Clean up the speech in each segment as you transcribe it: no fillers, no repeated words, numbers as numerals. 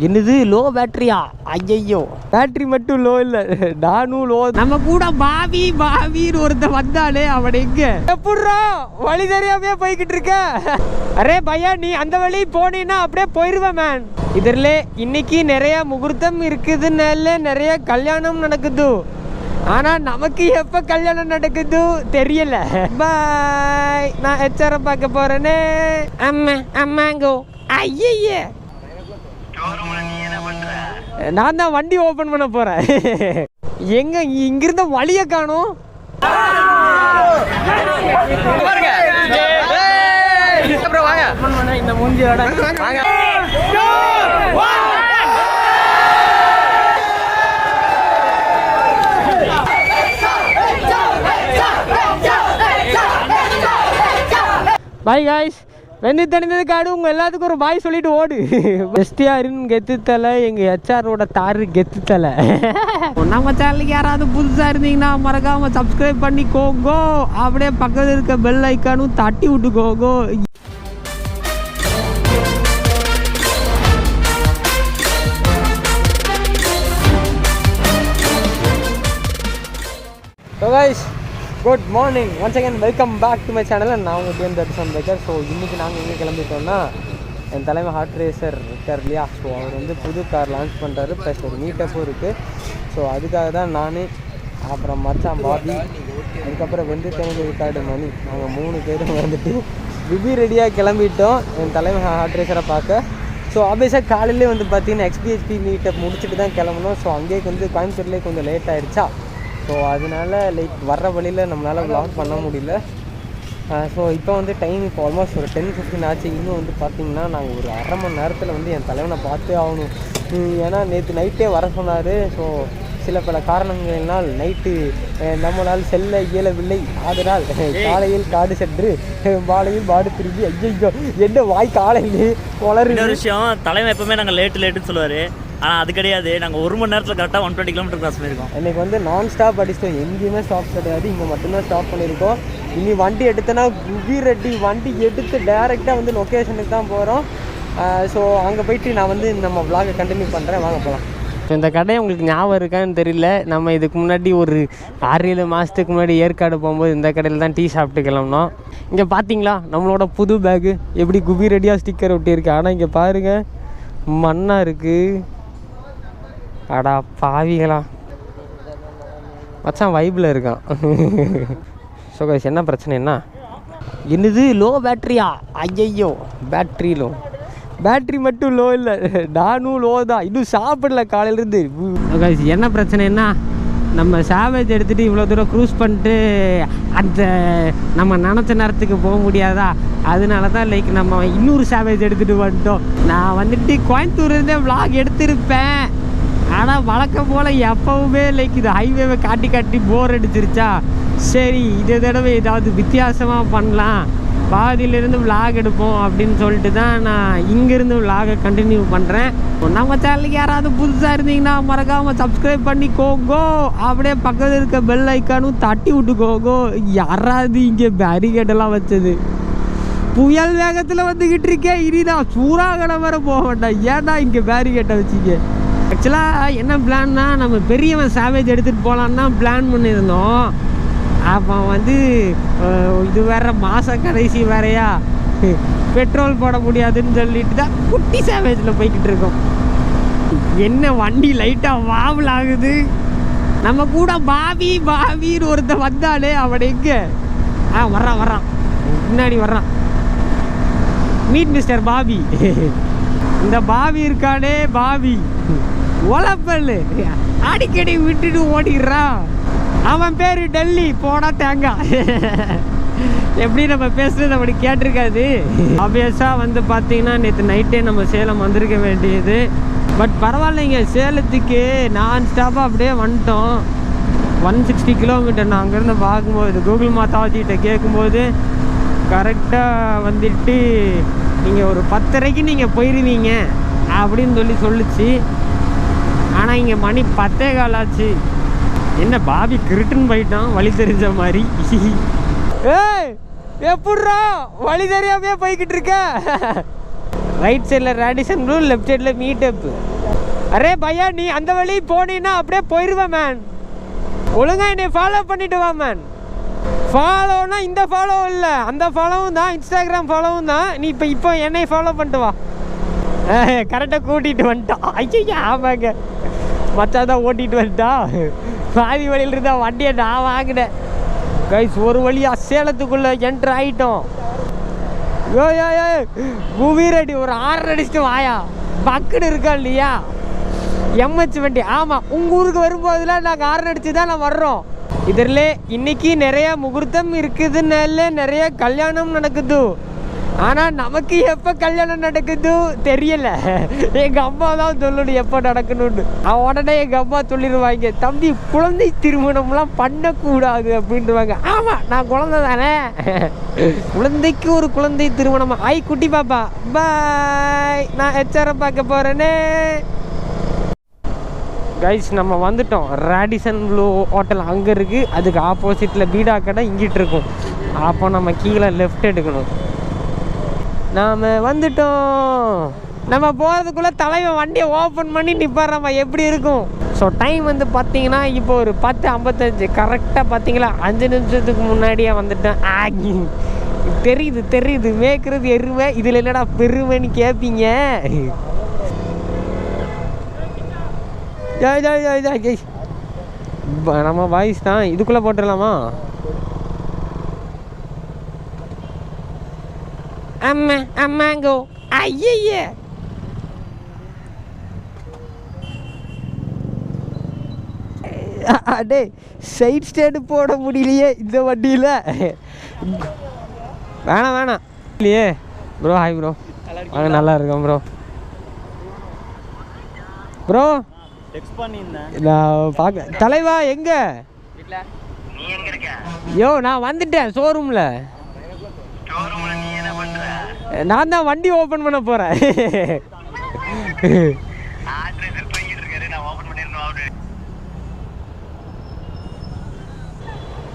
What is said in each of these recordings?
என்னது லோ பேட்டரியா? ஐயோ, பேட்டரி மட்டும் லோ இல்லை, நானும் லோ. நம்ம கூட பாவின்னு ஒருத்த வந்தாலே அவன் எங்க எப்படா வழி தெரியாமே போய்கிட்டு இருக்க? அரே பையா, நீ அந்த வழி போனீன்னா அப்படியே போயிருவேன் மேன். இதில் இன்னைக்கு நிறைய முகூர்த்தம் இருக்குதுன்னால நிறைய கல்யாணம் நடக்குது. ஆனா நமக்கு எப்ப கல்யாணம் நடக்குது தெரியல. பாய், நான் ஹெச்ஆர் பார்க்க போறேனே. அம்மாங்கோ. ஐயே, நான் தான் வண்டி ஓபன் பண்ண போறேன். எங்க இங்கிருந்த வழிய காணோம். இந்த மூஞ்சியோட பாய் காய்ஸ். வெந்து தெரிந்தது காடு, உங்கள் எல்லாத்துக்கும் ஒரு பாய் சொல்லிட்டு ஓடு. எஸ்டிஆரின் கெத்து தலை, எங்கள் ஹெச்ஆரோட தாரு கெத்து தலை. நம்ம சேனலுக்கு யாராவது புதுசாக இருந்தீங்கன்னா மறக்காமல் சப்ஸ்கிரைப் பண்ணிக்கோங்கோ. அப்படியே பக்கத்தில் இருக்க பெல் ஐக்கானும் தட்டி விட்டுக்கோங்கோ. So guys, good morning once again, welcome back to my channel. நான் உங்கள் தர்ஷன் பேக்கர். ஸோ இன்றைக்கி நாங்கள் எங்கே கிளம்பிட்டோம்னா, என் தலைமை ஹார்ட் ரேசர் இருக்கார் இல்லையா, ஸோ அவர் வந்து புது கார் லான்ச் பண்ணுறாரு, ப்ளஸ் ஒரு மீட்டப்பும் இருக்குது. ஸோ அதுக்காக தான் நான், அப்புறம் மச்சான் பாபி, அதுக்கப்புறம் வந்து தெரிஞ்ச கார்டு மணி, நாங்கள் 3 பேரும் வந்துட்டு விபி ரெடியாக கிளம்பிட்டோம் என் தலைமை ஹார்ட் ரேசரை பார்க்க. ஸோ ஆப்வியஸாக காலையிலே வந்து பார்த்திங்கன்னா XPHP மீட்டப் முடிச்சுட்டு தான் கிளம்பணும். ஸோ அங்கேயே வந்து கோயம்புத்தூர்லேயே கொஞ்சம் லேட் ஆகிடுச்சா, ஸோ அதனால லைக் வர்ற வழியில் நம்மளால் vlog பண்ண முடியல. ஸோ இப்போ வந்து டைம் இப்போ ஆல்மோஸ்ட் ஒரு 10-15 ஆச்சு. இன்னும் வந்து பார்த்திங்கன்னா நாங்கள் ஒரு அரை மணி நேரத்தில் வந்து என் தலைவனை பார்த்தே ஆகணும். ஏன்னா நேற்று நைட்டே வர சொன்னார். ஸோ சில பல காரணங்களினால் நைட்டு நம்மளால் செல்ல இயலவில்லை. அதனால் காலையில் காடு சென்று மாலையில் பாடு திரும்பி. ஐயோ, என்ன வாய் காலையில் வளரு. விஷயம், தலைவன் எப்பவுமே நாங்கள் லேட்டுன்னு சொல்லுவார். ஆனால் அது கிடையாது, நாங்கள் 1 மணி நேரத்தில் கரெக்டாக 120 கிலோமீட்டர் கிராஸ் பண்ணியிருக்கோம். இன்றைக்கி வந்து நான் ஸ்டாப் அடிச்சிட்டோம், எங்கேயுமே ஸ்டாப் கிடையாது, இங்கே மட்டும்தான் ஸ்டாப் பண்ணியிருக்கோம். இனி வண்டி எடுத்தோன்னா குபீரெட்டி வண்டி எடுத்து டைரெக்டாக வந்து லொக்கேஷனுக்கு தான் போகிறோம். ஸோ அங்கே போயிட்டு நான் வந்து நம்ம vlog கண்டினியூ பண்ணுறேன், வாங்க போகலாம். இந்த கடை உங்களுக்கு ஞாபகம் இருக்கான்னு தெரியல, நம்ம இதுக்கு முன்னாடி ஒரு 6-7 மாதத்துக்கு முன்னாடி ஏற்காடு போகும்போது இந்த கடையில் தான் டீ சாப்பிட்டு கிளம்புனோம். இங்கே பார்த்தீங்களா நம்மளோட புது பேக்கு எப்படி குபீரெட்டியாக ஸ்டிக்கர் ஒட்டியிருக்கு. ஆனால் இங்கே பாருங்கள் மண்ணாக இருக்குது. அடா பாவிகளா, மச்சான் வைப்பில் இருக்கான். ஸோ கைஸ், என்ன பிரச்சனைன்னா, என்னது லோ பேட்டரியா? ஐயோ, பேட்ரி லோ. பேட்ரி மட்டும் லோ இல்லை, நானும் லோ தான், இன்னும் சாப்பிடல காலையிலேருந்து. கைஸ், என்ன பிரச்சனைன்னா, நம்ம சாவேஜ் எடுத்துகிட்டு இவ்வளோ தூரம் க்ரூஸ் பண்ணிட்டு அந்த நம்ம நினச்ச நேரத்துக்கு போக முடியாதா, அதனால தான் லைக் நம்ம இன்னொரு சாவேஜ் எடுத்துகிட்டு வந்துட்டோம். நான் வந்துட்டு கோயம்புத்தூர்லேருந்தே vlog எடுத்திருப்பேன். ஆனால் வழக்கம் போல் எப்போவுமே லைக் இது ஹைவேவை காட்டி போர் அடிச்சிருச்சா, சரி இதே தடவை ஏதாவது வித்தியாசமாக பண்ணலாம், பாதியிலேருந்து vlog எடுப்போம் அப்படின்னு சொல்லிட்டு தான் நான் இங்கேருந்து vlog கண்டினியூ பண்ணுறேன். நம்ம சேனலுக்கு யாராவது புதுசாக இருந்தீங்கன்னா மறக்காமல் சப்ஸ்கிரைப் பண்ணிக்கோங்கோ. அப்படியே பக்கத்தில் இருக்க பெல் ஐக்கானும் தட்டி விட்டுக்கோங்கோ. யாராவது இங்கே பேரிகேட்டெல்லாம் வச்சது? புயல் வேகத்தில் வந்துக்கிட்டு இருக்கேன், இனிதான் சூறாகலை வர போக வேண்டாம், ஏன்னா இங்கே பேரிகேட்டை வச்சிங்க. ஆக்சுவலாக என்ன பிளான்னா, நம்ம பெரியவன் சாவேஜ் எடுத்துகிட்டு போகலான்னு தான் பிளான் பண்ணியிருந்தோம். அப்போ வந்து இது வேறு மாத கடைசி வேறையா, பெட்ரோல் போட முடியாதுன்னு சொல்லிட்டு தான் குட்டி சாவேஜில் போய்கிட்டு இருக்கோம். என்ன வண்டி லைட்டாக வாவல் ஆகுது. நம்ம கூட பாவின்னு ஒருத்த வந்தாலே அவன் எங்கே வர்றான் முன்னாடி வர்றான். Meet mister Bobby. இந்த பாவி இருக்கானே, பாவி ஒலப்பல் அடிக்கடி விட்டுட்டு ஓடிடுறான். அவன் பேர் டெல்லி, போனா தேங்காய். எப்படி நம்ம பேசுறது அப்படி கேட்டிருக்காது. ஆப்வியஸாக வந்து பார்த்தீங்கன்னா நேற்று நைட்டே நம்ம சேலம் வந்திருக்க வேண்டியது. பட் பரவாயில்லைங்க, சேலத்துக்கு நான் ஸ்டாப்பாக அப்படியே வந்துட்டோம். 160 கிலோமீட்டர். நான் அங்கேருந்து பார்க்கும்போது கூகுள் மாதாவச்சிகிட்ட கேட்கும்போது கரெக்டாக வந்துட்டு நீங்கள் ஒரு 10:30க்கு நீங்கள் போயிடுவீங்க அப்படின்னு சொல்லிச்சு. ஆனால் இங்கே மணி 10:15 ஆச்சு. என்ன பாபி கிரிட்டுன்னு போயிட்டான் வழி தெரிஞ்ச மாதிரி. ஏய் எப்பட்றா வழி தெரியாமே போய்கிட்டு இருக்க? ரைட் சைடில் ரேடிசன் ப்ளூ, லெஃப்ட் சைடில் மீட்டப்பு. அரே பையா, நீ அந்த வழி போனீன்னா அப்படியே போயிடுவேன் மேன். ஒழுங்காக என்னை ஃபாலோ பண்ணிட்டு வா மேன். ஃபாலோனா இந்த ஃபாலோ இல்லை, அந்த ஃபாலோவும் தான், இன்ஸ்டாகிராம் ஃபாலோவும் தான். நீ இப்போ என்னை ஃபாலோ பண்ணிட்டு வா. கரெக்டாக கூட்டிகிட்டு வந்துட்டான். ஐயா ஆமாங்க, மச்சான் தான் ஓட்டிகிட்டு வந்துட்டா. பாதி வழியில் இருந்தால் வண்டியை நான் வாங்கினேன் கைஸ். ஒரு வழியாக சேலத்துக்குள்ளே என்ட்ரு ஆகிட்டோம். குவீரடி ஒரு 6 அடிச்சுட்டு வாயா. பக்குன்னு இருக்கா இல்லையா எம்ஹெச் வண்டி. ஆமாம், உங்கள் ஊருக்கு வரும்போதுலாம் நாங்கள் 6 அடிச்சு தான் நான் வர்றோம். இதில் இன்னைக்கு நிறைய முகூர்த்தம் இருக்குதுனால நிறைய கல்யாணம் நடக்குது. ஆனால் நமக்கு எப்போ கல்யாணம் நடக்குது தெரியலை. எங்கள் அம்மா தான் சொல்லணும் எப்போ நடக்கணும்னு. உடனே எங்கள் அம்மா சொல்லிடுவாங்க, தம்பி குழந்தை திருமணம்லாம் பண்ணக்கூடாது அப்படின்ட்டுவாங்க. ஆமாம், நான் குழந்தை தானே. குழந்தைக்கு ஒரு குழந்தை திருமணமா? ஐ குட்டி பாப்பா பாய், நான் ஹெச்ஆரை பார்க்க போகிறேனே. கைஸ் நம்ம வந்துட்டோம். ரேடிசன் ப்ளூ ஹோட்டல் அங்கே இருக்குது, அதுக்கு ஆப்போசிட்டில் பீடா கடை இங்கிட்டு இருக்கும். அப்போ நம்ம கீழே லெஃப்ட் எடுக்கணும். நாம் வந்துட்டோம். நம்ம போகிறதுக்குள்ளே தலைவன் வண்டியை ஓப்பன் பண்ணி நிப்பாடுறோம்மா, எப்படி இருக்கும். ஸோ டைம் வந்து பார்த்தீங்கன்னா இப்போ ஒரு 10:55. கரெக்டாக பார்த்தீங்களா 5 நிமிஷத்துக்கு முன்னாடியே வந்துட்டேன். தெரியுது மேய்க்கிறது எருமை, இதில் என்னடா பெருமைன்னு கேட்பீங்க. நம்ம வாய்ஸ் தான் இதுக்குள்ளே போட்டுடலாமா? அம்மாங்கோ ஐயே. அடே சைட் ஸ்டேண்டு போட முடியலையே இந்த வண்டியில். வேணாம் இல்லையே ப்ரோ. ஹாய் ப்ரோ, வாங்க. நல்லா இருக்கோம் ப்ரோ. நான் பார்க்க தலைவா எங்க? யோ நான் வந்துட்டேன் ஷோரூமில். நான் தான் வண்டி ஓப்பன் பண்ண போகிறேன்.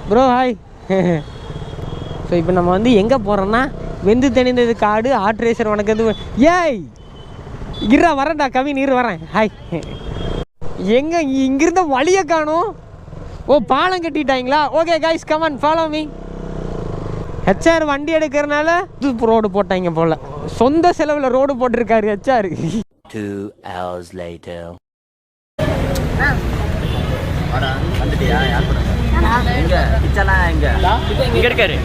Bro hi. ஸோ இப்போ நம்ம வந்து எங்கே போகிறோன்னா வெந்து தணிந்தது காடு ஆட்ரேசர் வணக்கத்து. ஏய் இருடா வரேன்டா கவின், வரேன். ஹாய். எங்கே இங்கிருந்த வழியை காணும். ஓ பாலம் கட்டிட்டாங்களா? Okay guys come on follow me. HR வண்டி எடுக்கிறனால ரோடு போட்டாங்க போல. சொந்த செலவில் ரோடு போட்டிருக்காரு ஹெச்ஆர். 2 hours later. இங்க இருக்காரு.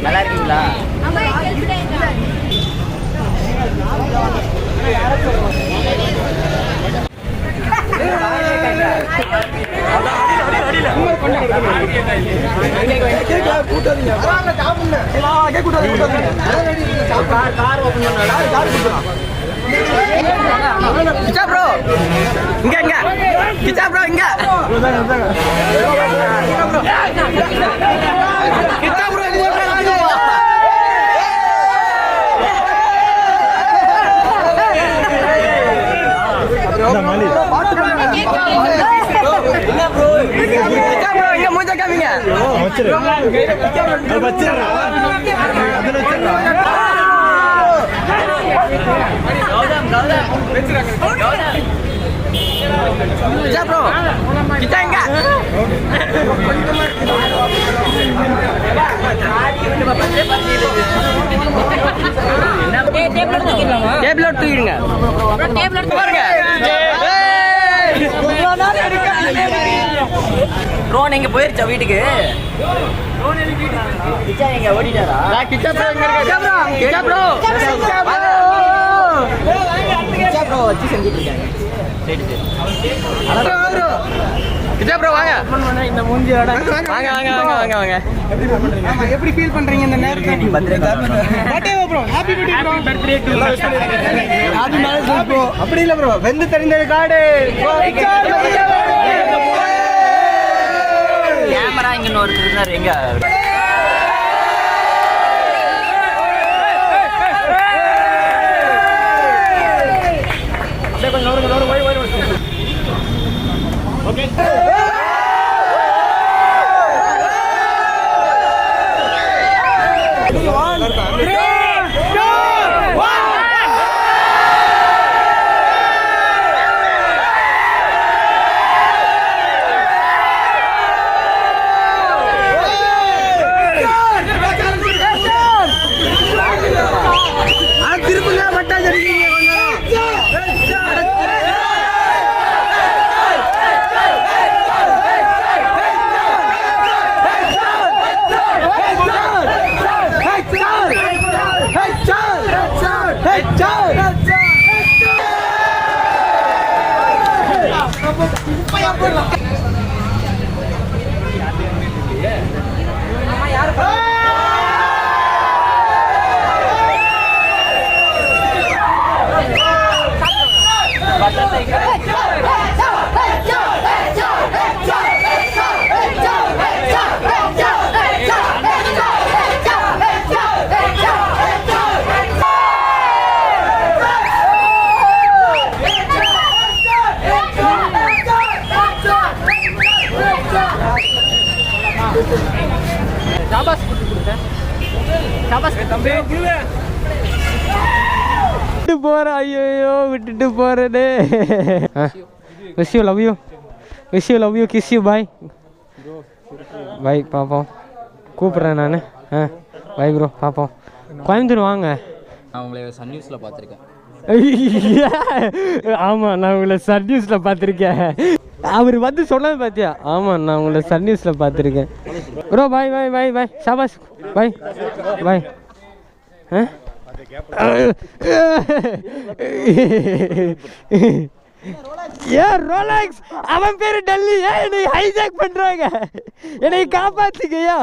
நல்லா இருக்கீங்களா? கிச்சா ப்ரோ இங்க கிச்சா ப்ரோ இங்க கிச்சா ப்ரோ இங்க மூஞ்ச காமிங்க. தூக்கிடுங்க. ட்ரோன் எங்க போயிருச்சா வீட்டுக்கு? கிச்சா எங்க ஓடிட்டாரா? கிச்சா ப்ரோ எங்க இருக்காரு? கிச்சா ப்ரோ கிச்சா ப்ரோ வச்சு செஞ்சிட்டு இருக்காங்க. சரி ப்ரோ கிச்சா ப்ரோ வாங்க. இந்த மூஞ்சியோட வாங்க வாங்க வாங்க வாங்க வாங்க. எப்படி ஃபீல் பண்றீங்க இந்த நேரத்துல? Birthday bro. Happy birthday bro. Birthday to happy marriage bro. அப்படி இல்ல ப்ரோ, வெந்து தெரிந்த கார்டு. கேமரா இங்க ஒரு இருந்தார் எங்க? அப்படியே கொஞ்சம் நோருங்க நோரு. ஐயோ விட்டுட்டு போறதே. Wish you love you, wish you love you, kiss you, bye bye. பார்ப்போம், கூப்பிட்றேன் நான். பாய் ப்ரோ, பார்ப்போம். கோயம்புத்தூர் வாங்க. நான் உங்களை சன் நியூஸில் பார்த்துருக்கேன். ஆமாம், நான் உங்களை சன் நியூஸில் பார்த்துருக்கேன். அவர் வந்து சொன்னது பார்த்தியா? ஆமாம், நான் உங்களை சன் நியூஸில் பார்த்துருக்கேன் ப்ரோ. பாய் பாய் பாய் பாய், ஷாபாஸ், பாய் பாய். ஏன் ரோலக்ஸ்? அவன் பேரு டெல்லி. ஏன் என்னை ஹைஜாக் பண்றாங்க? என்னை காப்பாத்துக்கையா?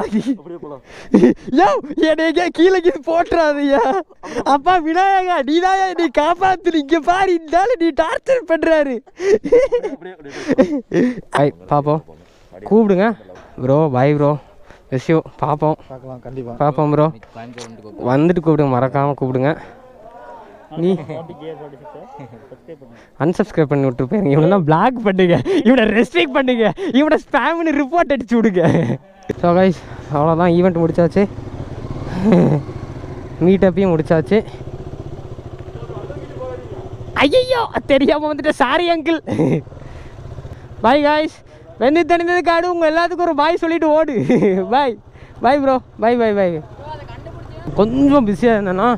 யோ, என்னை கீழே போட்டுறாதையா? அப்பா விநாயகா, நீதான் என்னை காப்பாத்து. இங்க பாரு, இருந்தாலும் நீ டார்ச்சர் பண்றாரு. பாப்போம், கூப்பிடுங்க ப்ரோ. பாய் ப்ரோ, விஷயம் பார்ப்போம். பார்ப்போம் ப்ரோ, வந்துட்டு கூப்பிடுங்க, மறக்காமல் கூப்பிடுங்க. நீ அன்சப்ஸ்கிரைப் பண்ணி விட்டு போயிருங்க. இவனை பிளாக் பண்ணுங்க, இவனை ரெஸ்ட்ரிக்ட் பண்ணுங்க, இவனை ஸ்பேம்னு ரிப்போர்ட் அடிச்சு விடுங்க. ஸோ கைஸ், அவ்வளோதான், ஈவெண்ட் முடிச்சாச்சு, மீட்டப்பையும் முடிச்சாச்சு. ஐயோ, தெரியாமல் வந்துட்டு சாரி அங்கிள். பாய் காய்ஸ், வெந்து தனிந்தது காடு. உங்கள் எல்லாத்துக்கும் ஒரு பாய் சொல்லிட்டு ஓடு. பாய் பாய் ப்ரோ, பாய் பாய் பாய். கொஞ்சம் பிஸியாக இருந்தேன்னா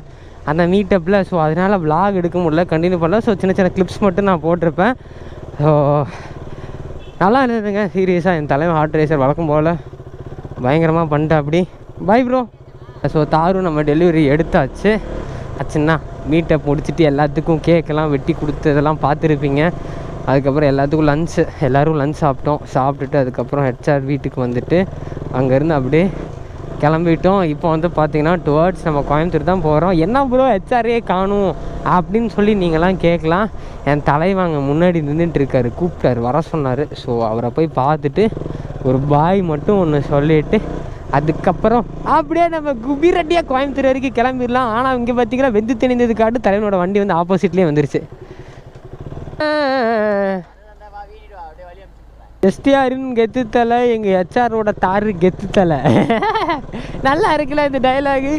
அந்த மீட்டப்பில், ஸோ அதனால் விளாக் எடுக்க முடியல, கண்டினியூ பண்ணல. ஸோ சின்ன சின்ன கிளிப்ஸ் மட்டும் நான் போட்டிருப்பேன். ஸோ நல்லா இருந்ததுங்க. சீரியஸாக என் தலைவன் ஹார்ட் ரேசர் வழக்கம் போல் பயங்கரமாக பண்ணிட்டேன் அப்படி. Bye bro. ஸோ தாரும் நம்ம டெலிவரி எடுத்தாச்சு. ஆச்சுன்னா மீட்டப் முடிச்சுட்டு எல்லாத்துக்கும் கேக்கெல்லாம் வெட்டி கொடுத்ததெல்லாம் பார்த்துருப்பீங்க. அதுக்கப்புறம் எல்லாத்துக்கும் லன்ச்சு, எல்லோரும் லன்ச் சாப்பிட்டுட்டு அதுக்கப்புறம் ஹெச்ஆர் வீட்டுக்கு வந்துட்டு அங்கேருந்து அப்படியே கிளம்பிட்டோம். இப்போ வந்து பார்த்தீங்கன்னா டுவர்ட்ஸ் நம்ம கோயம்புத்தூர் தான் போகிறோம். என்ன ப்ரோ ஹெச்ஆரே காணும் அப்படின்னு சொல்லி நீங்களாம் கேட்கலாம். என் தலைவாங்க முன்னாடி நின்றுட்டு இருக்காரு, கூப்பிட்டாரு, வர சொன்னார். ஸோ அவரை போய் பார்த்துட்டு ஒரு பாய் மட்டும் ஒன்று சொல்லிவிட்டு அதுக்கப்புறம் அப்படியே நம்ம குபிரட்டியாக கோயம்புத்தூர் வரைக்கும் கிளம்பிடலாம். ஆனால் இங்கே பார்த்தீங்கன்னா வெந்து திணிந்தது காட்டு தலைவனோட வண்டி வந்து ஆப்போசிட்லேயே வந்துருச்சு. எஸ்டிஆரின் கெத்து தலை, எங்கள் ஹெச்ஆரோட தாரு கெத்து தலை. நல்லா இருக்குல்ல இந்த டைலாகு?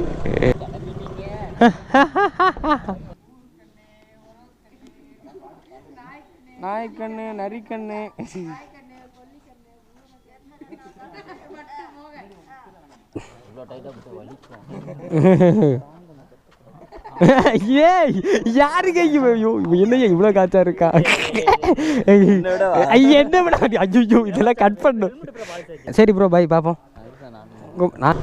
நாய்க்கண்ணு, நரிக்கண்ணு. ஏ யாருங்க என்னையா இவ்வளோ காய்ச்சா இருக்கா? என்ன விட ஐயோ, இதெல்லாம் கட் பண்ணும். சரி ப்ரோ, பாய், பார்ப்போம். நான்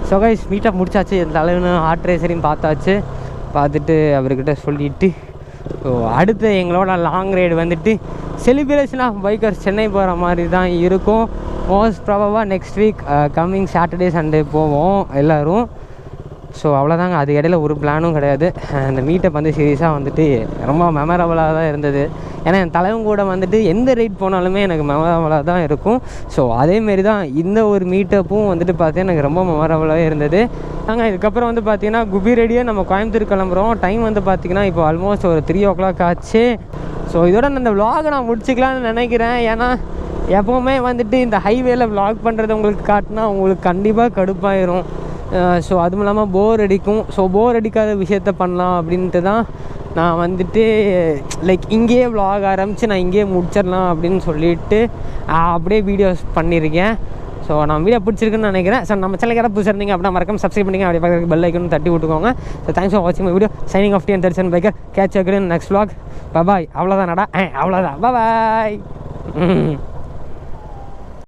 ஸோ கைஸ், மீட்டப் முடிச்சாச்சு. என் தலைவனும் ஹார்ட் ரேசரையும் பார்த்துட்டு அவர்கிட்ட சொல்லிவிட்டு ஸோ அடுத்து எங்களோட லாங் ரைடு வந்துட்டு செலிப்ரேஷன் ஆஃப் பைக்கர்ஸ் சென்னை போகிற மாதிரி தான் இருக்கும். மோஸ்ட் ப்ராபபாக next week coming Saturday Sunday போவோம் எல்லோரும். ஸோ அவ்வளோதாங்க. அது இடையில ஒரு பிளானும் கிடையாது. அந்த மீட்டப் வந்து சீரியஸாக வந்துட்டு ரொம்ப மெமரபுளாக தான் இருந்தது. ஏன்னா என் தலைவன் கூட வந்துட்டு எந்த ரைட் போனாலுமே எனக்கு மெமரபுளாக தான் இருக்கும். ஸோ அதேமாரி தான் இந்த ஒரு மீட்டப்பும் வந்துட்டு பார்த்தீங்கன்னா எனக்கு ரொம்ப மெமரபுளாகவே இருந்தது. நாங்கள் இதுக்கப்புறம் வந்து பார்த்திங்கன்னா குபி ரெடியாக நம்ம கோயம்புத்தூர் கிளம்புறோம். டைம் வந்து பார்த்திங்கன்னா இப்போ ஆல்மோஸ்ட் ஒரு 3 o'clock ஆச்சு. ஸோ இதோட இந்த விலாகை நான் முடிச்சிக்கலான்னு நினைக்கிறேன். ஏன்னா எப்போவுமே வந்துட்டு இந்த ஹைவேல விலாக் பண்ணுறது உங்களுக்கு காட்டினா உங்களுக்கு கண்டிப்பாக கடுப்பாயிரும். ஸோ அதுவும் இல்லாமல் போர் அடிக்கும். ஸோ போர் அடிக்காத விஷயத்த பண்ணலாம் அப்படின்ட்டு தான் நான் வந்துட்டு லைக் இங்கேயே விலாக் ஆரம்பித்து நான் இங்கேயே முடிச்சிடலாம் அப்படின்னு சொல்லிட்டு அப்படியே வீடியோஸ் பண்ணியிருக்கேன். ஸோ நான் வீடியோ பிடிச்சிருக்குன்னு நினைக்கிறேன். ஸோ நம்ம சேனலுக்கு யாராவது புதுசாக இருந்தீங்க அப்படின்னா மறக்காம சப்ஸ்கிரைப் பண்ணிங்க. அப்படியே பக்கத்துக்கு பெல் ஐக்கன் தட்டி விட்டுக்கோங்க. ஸோ தேங்க்ஸ் ஃபார் வாட்சிங் my video. Signing off TN Darshan biker. Catch again next vlog. பாய். அவ்வளோதான் அவ்வளோதான். பாய். பாய்.